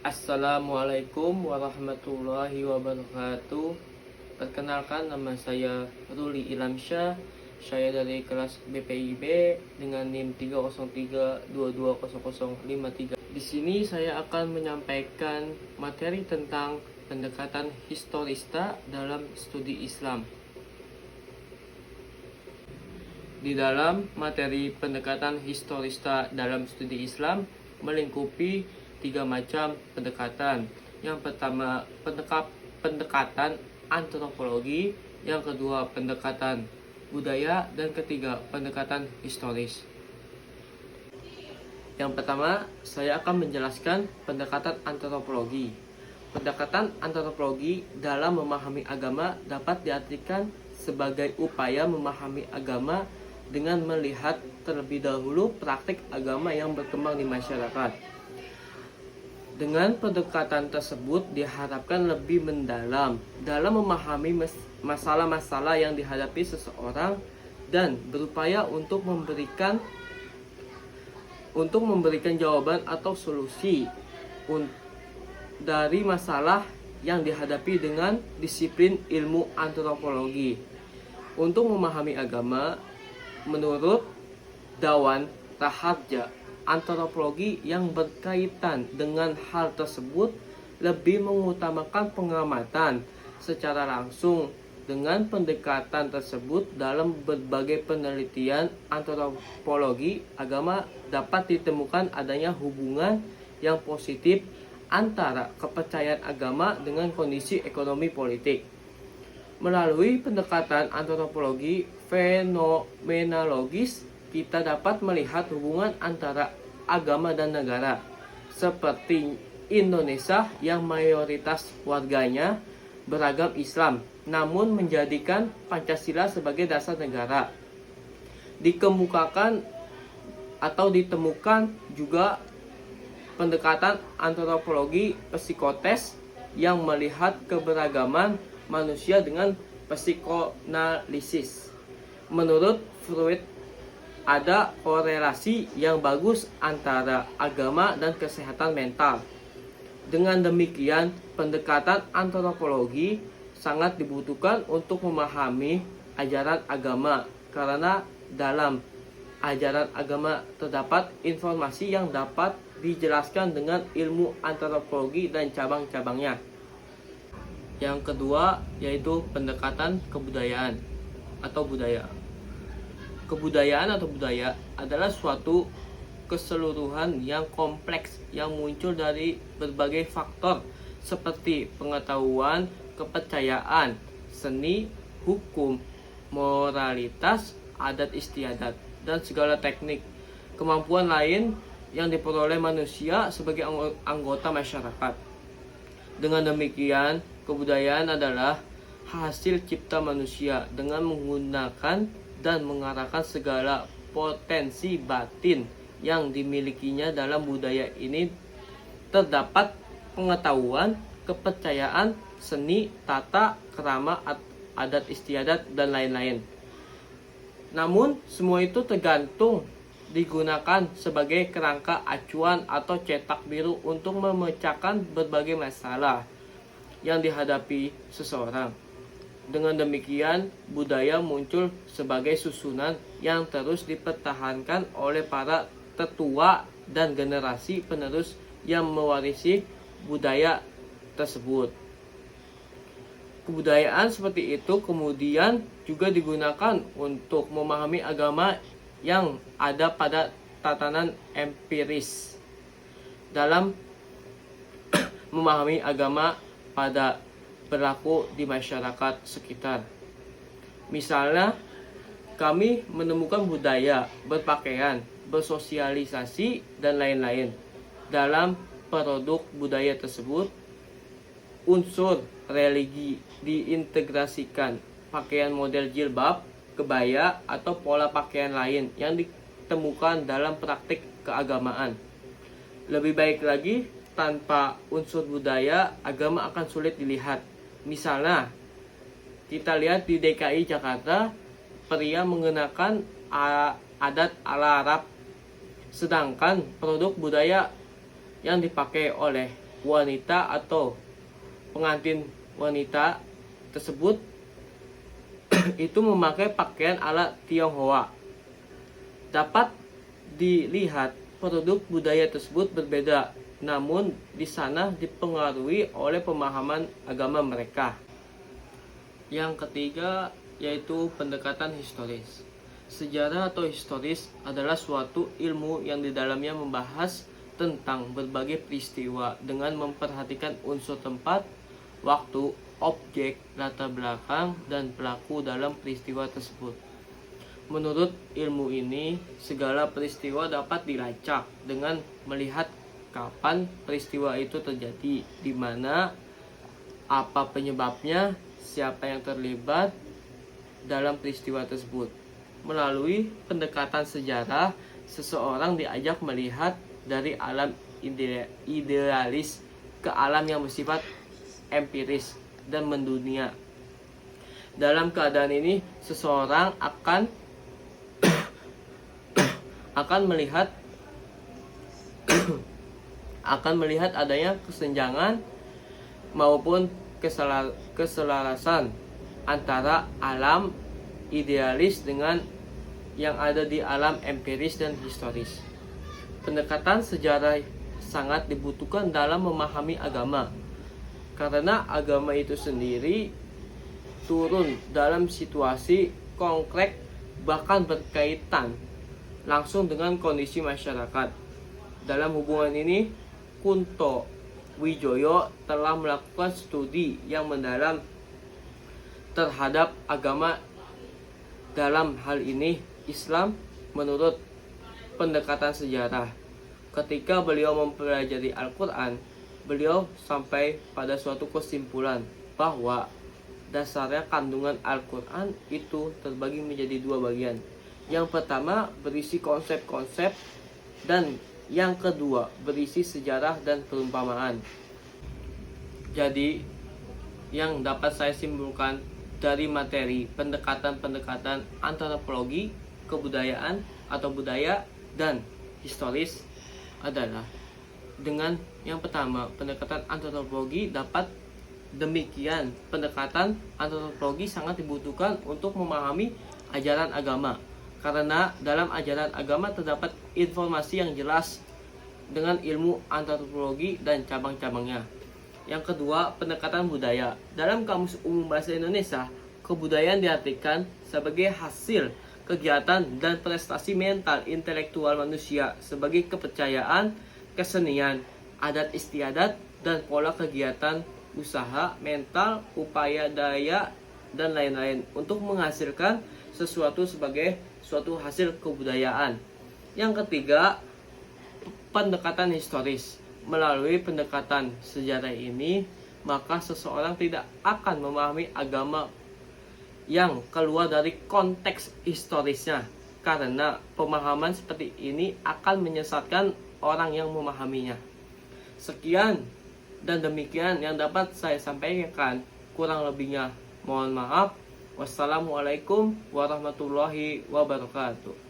Assalamualaikum warahmatullahi wabarakatuh. Perkenalkan, nama saya Ruli Ilamsyah. Saya dari kelas BPIB dengan NIM 303220053. Di sini saya akan menyampaikan materi tentang pendekatan historista dalam studi Islam. Di dalam materi pendekatan historista dalam studi Islam melingkupi 3 macam pendekatan. Yang pertama, pendekatan antropologi, yang kedua pendekatan budaya, dan ketiga pendekatan historis. Yang pertama, saya akan menjelaskan pendekatan antropologi. Pendekatan antropologi dalam memahami agama dapat diartikan sebagai upaya memahami agama dengan melihat terlebih dahulu praktik agama yang berkembang di masyarakat. Dengan pendekatan tersebut diharapkan lebih mendalam dalam memahami masalah-masalah yang dihadapi seseorang dan berupaya untuk memberikan jawaban atau solusi dari masalah yang dihadapi dengan disiplin ilmu antropologi. Untuk memahami agama, menurut Dawan Raharja, antropologi yang berkaitan dengan hal tersebut lebih mengutamakan pengamatan secara langsung. Dengan pendekatan tersebut, dalam berbagai penelitian antropologi agama dapat ditemukan adanya hubungan yang positif antara kepercayaan agama dengan kondisi ekonomi politik. Melalui pendekatan antropologi fenomenologis, kita dapat melihat hubungan antara agama dan negara, seperti Indonesia yang mayoritas warganya beragam Islam, namun menjadikan Pancasila sebagai dasar negara. Ditemukan juga pendekatan antropologi psikotes yang melihat keberagaman manusia dengan psikoanalisis. Menurut Freud, ada korelasi yang bagus antara agama dan kesehatan mental. Dengan demikian, pendekatan antropologi sangat dibutuhkan untuk memahami ajaran agama, karena dalam ajaran agama terdapat informasi yang dapat dijelaskan dengan ilmu antropologi dan cabang-cabangnya. Yang kedua yaitu pendekatan kebudayaan atau budaya. Kebudayaan atau budaya adalah suatu keseluruhan yang kompleks yang muncul dari berbagai faktor seperti pengetahuan, kepercayaan, seni, hukum, moralitas, adat istiadat, dan segala teknik kemampuan lain yang diperoleh manusia sebagai anggota masyarakat. Dengan demikian, kebudayaan adalah hasil cipta manusia dengan menggunakan dan mengarahkan segala potensi batin yang dimilikinya. Dalam budaya ini terdapat pengetahuan, kepercayaan, seni, tata krama, adat istiadat, dan lain-lain. Namun semua itu tergantung digunakan sebagai kerangka acuan atau cetak biru untuk memecahkan berbagai masalah yang dihadapi seseorang. Dengan demikian, budaya muncul sebagai susunan yang terus dipertahankan oleh para tetua dan generasi penerus yang mewarisi budaya tersebut. Kebudayaan seperti itu kemudian juga digunakan untuk memahami agama yang ada pada tatanan empiris. Dalam memahami agama pada berlaku di masyarakat sekitar. Misalnya, kami menemukan budaya, berpakaian, bersosialisasi, dan lain-lain. Dalam produk budaya tersebut, unsur religi diintegrasikan. Pakaian model jilbab, kebaya, atau pola pakaian lain yang ditemukan dalam praktik keagamaan. Lebih baik lagi, tanpa unsur budaya, agama akan sulit dilihat. Misalnya, kita lihat di DKI Jakarta, pria mengenakan adat ala Arab, sedangkan produk budaya yang dipakai oleh wanita atau pengantin wanita tersebut itu memakai pakaian ala Tionghoa. Dapat dilihat produk budaya tersebut berbeda, namun di sana dipengaruhi oleh pemahaman agama mereka. Yang ketiga yaitu pendekatan historis. Sejarah atau historis adalah suatu ilmu yang di dalamnya membahas tentang berbagai peristiwa dengan memperhatikan unsur tempat, waktu, objek, latar belakang, dan pelaku dalam peristiwa tersebut. Menurut ilmu ini, segala peristiwa dapat dilacak dengan melihat kapan peristiwa itu terjadi, di mana, apa penyebabnya, siapa yang terlibat dalam peristiwa tersebut. Melalui pendekatan sejarah, seseorang diajak melihat dari alam idealis ke alam yang bersifat empiris dan mendunia. Dalam keadaan ini, seseorang akan melihat adanya kesenjangan maupun keselarasan antara alam idealis dengan yang ada di alam empiris dan historis. Pendekatan sejarah sangat dibutuhkan dalam memahami agama, karena agama itu sendiri turun dalam situasi konkret, bahkan berkaitan langsung dengan kondisi masyarakat. Dalam hubungan ini, Kunto Wijoyo telah melakukan studi yang mendalam terhadap agama, dalam hal ini Islam, menurut pendekatan sejarah. Ketika beliau mempelajari Al-Quran, beliau sampai pada suatu kesimpulan bahwa dasarnya kandungan Al-Quran itu terbagi menjadi dua bagian. Yang pertama berisi konsep-konsep, dan yang kedua berisi sejarah dan perumpamaan. Jadi, yang dapat saya simpulkan dari materi pendekatan-pendekatan antropologi, kebudayaan atau budaya, dan historis adalah dengan yang pertama, pendekatan antropologi dapat demikian. Pendekatan antropologi sangat dibutuhkan untuk memahami ajaran agama, karena dalam ajaran agama terdapat informasi yang jelas dengan ilmu antropologi dan cabang-cabangnya. Yang kedua, pendekatan budaya. Dalam Kamus Umum Bahasa Indonesia, kebudayaan diartikan sebagai hasil kegiatan dan prestasi mental intelektual manusia sebagai kepercayaan, kesenian, adat istiadat, dan pola kegiatan usaha, mental, upaya daya, dan lain-lain untuk menghasilkan sesuatu sebagai suatu hasil kebudayaan. Yang ketiga, pendekatan historis. Melalui pendekatan sejarah ini, maka seseorang tidak akan memahami agama yang keluar dari konteks historisnya, karena pemahaman seperti ini akan menyesatkan orang yang memahaminya. Sekian dan demikian yang dapat saya sampaikan, kurang lebihnya mohon maaf. Wassalamualaikum warahmatullahi wabarakatuh.